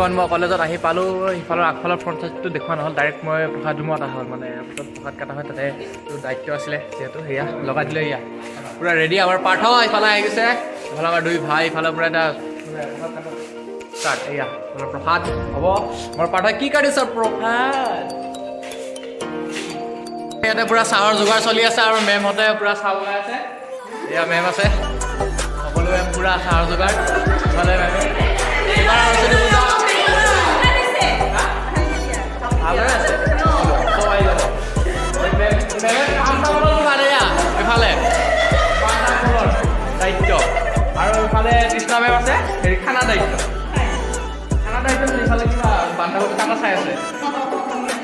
বৰ্তমান মই কলেজত আহি পালোঁ সিফালৰ আগফালৰ ফ্ৰণ্ট চাইডটো দেখুওৱা নহ'ল ডাইৰেক্ট মই প্ৰসাদ ৰুমত অহা হ'ল মানে পিছত প্ৰসাদ কটা হয় তাতে দায়িত্ব আছিলে যিহেতু সেয়া লগাই দিলে এয়া পূৰা ৰেডি আমাৰ পাৰ্থ ইফালে আহি গৈছে ইফালে আমাৰ দুই ভাই ইফালে পূৰা এটা ষ্টাৰ্ট এয়া প্ৰসাদ হ'ব মোৰ পাৰ্থই কি কাটিছে প্ৰসাদ ইয়াতে পূৰা চাহৰ যোগাৰ চলি আছে আৰু মেমহঁতে পূৰা চাহ বনাই আছে এয়া মেম আছে সকলোৱে পূৰা চাহৰ যোগাৰ ইফালে মেমে এইবাৰ সৰস্বতী পূজা ভালে আছে চব আহি যাব এইফালে দায়িত্ব আৰু এইফালে কৃষ্ণা মেম আছে হেৰি খানা দায়িত্ব এইফালে কিবা বান্ধৱী খানা চাই আছে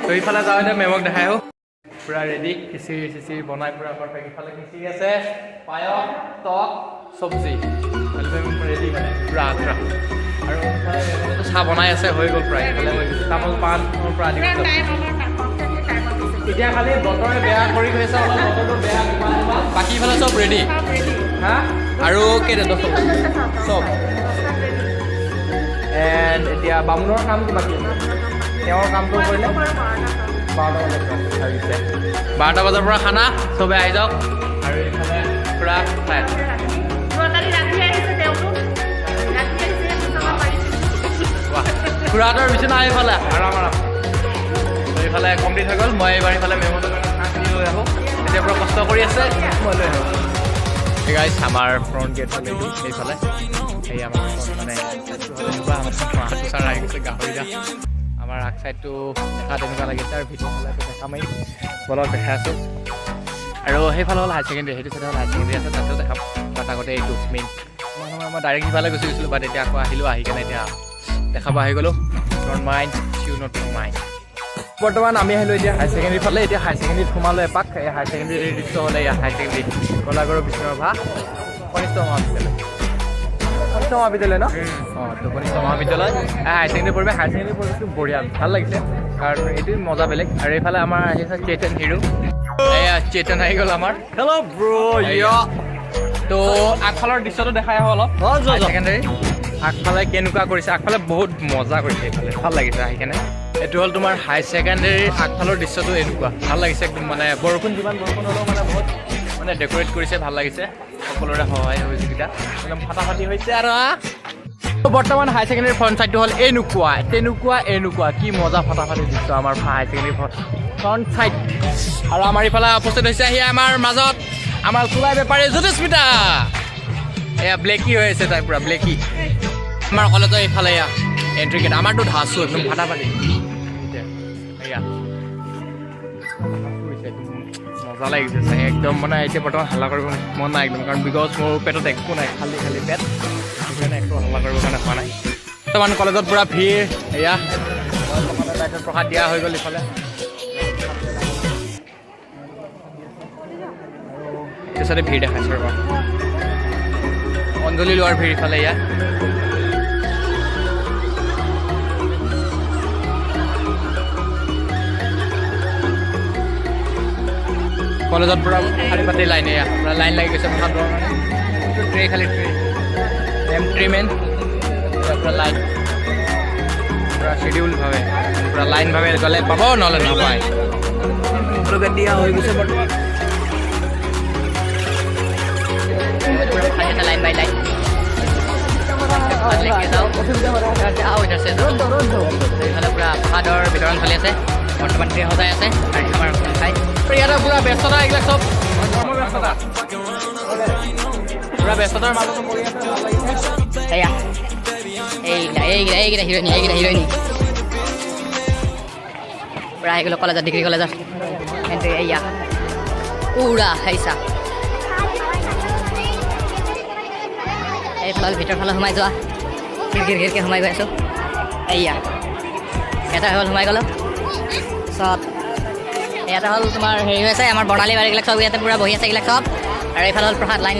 তো এইফালে যাওঁ এতিয়া মেমক দেখাই আহোঁ পূৰা ৰেডি খিচিৰি বনাই পূৰা পাৰফেক্ট ইফালে খিচিৰি আছে পায়স টক চব্জি ৰেডি মানে পূৰা আগ্ৰা আৰু ইফালে চাহ বনাই আছে হৈ গ'ল প্ৰায় ইফালে তামোল পাণৰ পৰা আদি এতিয়া খালি বতৰে বেয়া কৰি গৈছে অলপ বতৰটো বেয়া বাকী ইফালে চব ৰেডি হা আৰু কেইটা চব এণ্ড এতিয়া বামুণৰ কামটো বাকী আছে তেওঁৰ কামটো কৰিলে 12টা বজাৰ পৰা খানা চবে আহি যাওক আৰু এইফালে পূৰা খাই খুৰাহঁতৰ বিচনা এইফালে আৰাম এইফালে কমপ্লিট হৈ গ'ল মই এইবাৰ এইফালে মেমহঁতৰ কাৰণে খানাখিনি লৈ আহোঁ এতিয়া পূৰা কষ্ট কৰি আছে মই লৈ আহোঁ গাইছ আমাৰ ফ্ৰণ্ট গেট হ'ল এইটো এইফালে এই আমাৰ মানে আহি গৈছে গাহৰিটা আমাৰ আগ চাইডটো দেখা তেনেকুৱা লাগিছে আৰু ভিডিঅ' হ'লে দেখামেই বলত দেখাই আছোঁ আৰু সেইফালে হ'ল হায়াৰ ছেকেণ্ডেৰী সেইটো চাইডে হ'ল হায়াৰ ছেকেণ্ডেৰী আছে তাতেও দেখাম বাট আগতে এইটো মেইন মই ডাইৰেক্ট সিফালে গুচি গৈছিলোঁ বাট এতিয়া আকৌ আহিলোঁ আহি কেনে এতিয়া দেখাব আহি গ'লোঁ not mind you not mind বৰ্তমান আমি আহিলোঁ এতিয়া হায়াৰ ছেকেণ্ডেৰী ফালে এতিয়া হায়াৰ ছেকেণ্ডেৰীত সোমালোঁ এপাক এই হায়াৰ ছেকেণ্ডেৰীৰ দৃশ্য হ'লে ইয়াত হায়াৰ ছেকেণ্ডেৰী কলাগুৰু বিষ্ণুৰাভা কনিষ্ঠ মহাবিদ্যালয় ন অঁ তো কনিষ্ঠ মহাবিদ্যালয় হায়াৰ ছেকেণ্ডেৰী পৰিৱেশ হায়াৰ ছেকেণ্ডেৰী পৰিৱেশটো বঢ়িয়া ভাল লাগিছে কাৰণ এইটো মজা বেলেগ আৰু এইফালে আমাৰ আহি আছে চেতন হিৰো এয়া চেতন আহি গ'ল আমাৰ হেল্ল' ব্ৰ তো আগফালৰ দৃশ্যটো দেখাই আহোঁ অলপ হায়াৰ ছেকেণ্ডেৰী আগফালে কেনেকুৱা কৰিছে আগফালে বহুত মজা কৰিছে এইফালে ভাল লাগিছে আহি কেনে এইটো হ'ল তোমাৰ হায়াৰ ছেকেণ্ডেৰীৰ আগফালৰ দৃশ্যটো এনেকুৱা ভাল লাগিছে একদম মানে বৰষুণ যিমান বৰষুণ হ'লেও মানে বহুত মানে ডেক'ৰেট কৰিছে ভাল লাগিছে সকলোৰে সহায় সহযোগিতা একদম ফাটাফাটি হৈছে আৰু বৰ্তমান হায়াৰ ছেকেণ্ডেৰীৰ ফ্ৰণ্ট চাইডটো হ'ল এনেকুৱা কি মজা ফাটাফাটি দৃশ্য আমাৰ হায়াৰ ছেকেণ্ডেৰী ফ্ৰণ্ট চাইড আৰু আমাৰ ইফালে উপস্থিত হৈছে আহি আমাৰ মাজত আমাৰ চুলাই বেপাৰী জ্যোতিস্মিতা এয়া ব্লেকি হৈ আছে তাই পূৰা ব্লেকি আমাৰ কলেজৰ এইফালে এয়া এণ্ট্ৰি গেট আমাৰতো ধাচো একদম ফাটাফাটি এয়া মজা লাগিছে চাই একদম মানে এতিয়া বৰ্তমান হাল্লা কৰিব মন নাই একদম কাৰণ বিকজ মোৰ পেটত একো নাই খালী পেট সেইকাৰণে একো হাল্লা কৰিবৰ কাৰণে হোৱা নাই বৰ্তমান কলেজত পূৰা ভিৰ এয়া তাৰপিছত প্ৰসাদ দিয়া হৈ গ'ল ইফালে পিছতে ভিৰ দেখাইছোঁ ৰ'বা অঞ্জলি লোৱাৰ ভিৰ ইফালে এয়া কলেজত পূৰা শাৰী পাতি লাইন এয়া পূৰা লাইন লাগি গৈছে প্ৰসাদ লোৱাৰ কাৰণে ট্ৰে খালি ট্ৰিমেণ্ট পূৰা লাইন পূৰা শ্বেডিউলভাৱে পূৰা লাইনভাৱে গ'লে পাব নহ'লে নাপায় সকলোকে দিয়া হৈ গৈছে বৰ্তমান লাইন বাই লাইন এইফালে পূৰা প্ৰসাদৰ বিতৰণ চলি আছে বৰ্তমান ট্ৰে সজাই আছে আৰু আমাৰ খাই ইয়াতে পূৰা ব্যস্ততা এইবিলাক চব পূৰা ব্যস্ততাৰ মাজতো পৰি আছে এয়া এইকেইটা হিৰ'ইনি পূৰা আহি গ'লোঁ কলেজত ডিগ্ৰী কলেজত এয়া উৰা হেইছা এইফালে ভিতৰ ফালে সোমাই যোৱা ঘিৰকে সোমাই গৈ আছোঁ এয়া এটা হ'ল সোমাই গ'লোঁ চব ইয়াতে হ'ল তোমাৰ হেৰি হৈ আছে আমাৰ বৰ্ণালী বাৰীবিলাক চব ইয়াতে পূৰা বহি আছে এইবিলাক চব আৰু এইফালে হ'ল প্ৰসাদ লাইন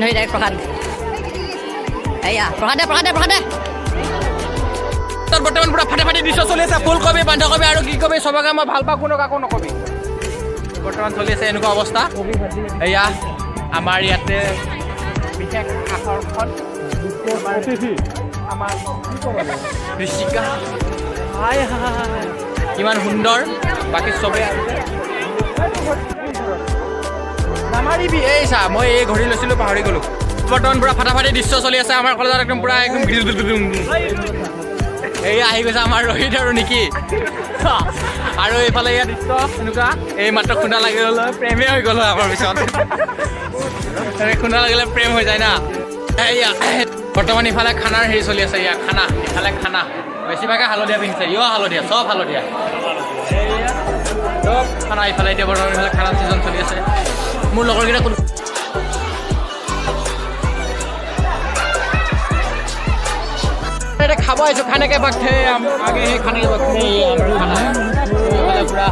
ধৰি ডাইৰেক্ট প্ৰসাদ এয়া প্ৰসাদে তাত বৰ্তমান পূৰা ফাটাফাটি দৃশ্য চলি আছে ফুলকবি বন্ধাকবি আৰু কি কবি চবকে মই ভাল পাওঁ কোনো কাকো নকবি বৰ্তমান চলি আছে এনেকুৱা অৱস্থা এয়া আমাৰ ইয়াতে বিশেষ আকৰ্ষণ আমাৰ ঋষিকা হাই হাই কিমান সুন্দৰ বাকী চবেই নামাৰিবি এই চা মই এই ঘড়ী লৈছিলোঁ পাহৰি গ'লোঁ বৰ্তমান পূৰা ফাটাফাটি দৃশ্য চলি আছে আমাৰ কলেজত একদম পূৰা একদম এই আহি গৈছে আমাৰ ৰোহিত আৰু নিকি আৰু এইফালে ইয়াত দৃশ্য এনেকুৱা এই মাত্ৰ খুন্দা লাগি গ'ল প্ৰেমেই হৈ গ'ল আমাৰ পিছত খুন্দা লাগিলে প্ৰেম হৈ যায় না এয়া বৰ্তমান ইফালে খানাৰ হেৰি চলি আছে ইয়াত খানা ইফালে খানা বেছিভাগে হালধীয়া পিন্ধিছে ইও হালধীয়া চব হালধীয়া চব খানা ইফালে এতিয়া বৰ্তমান ইফালে খানা ছিজন চলি আছে মোৰ লগৰকেইটা কোনো খাব আহিছোঁ খানে কে বাক আগে সেই খানে কে বাক আমাৰ খানা এইফালে পুৰা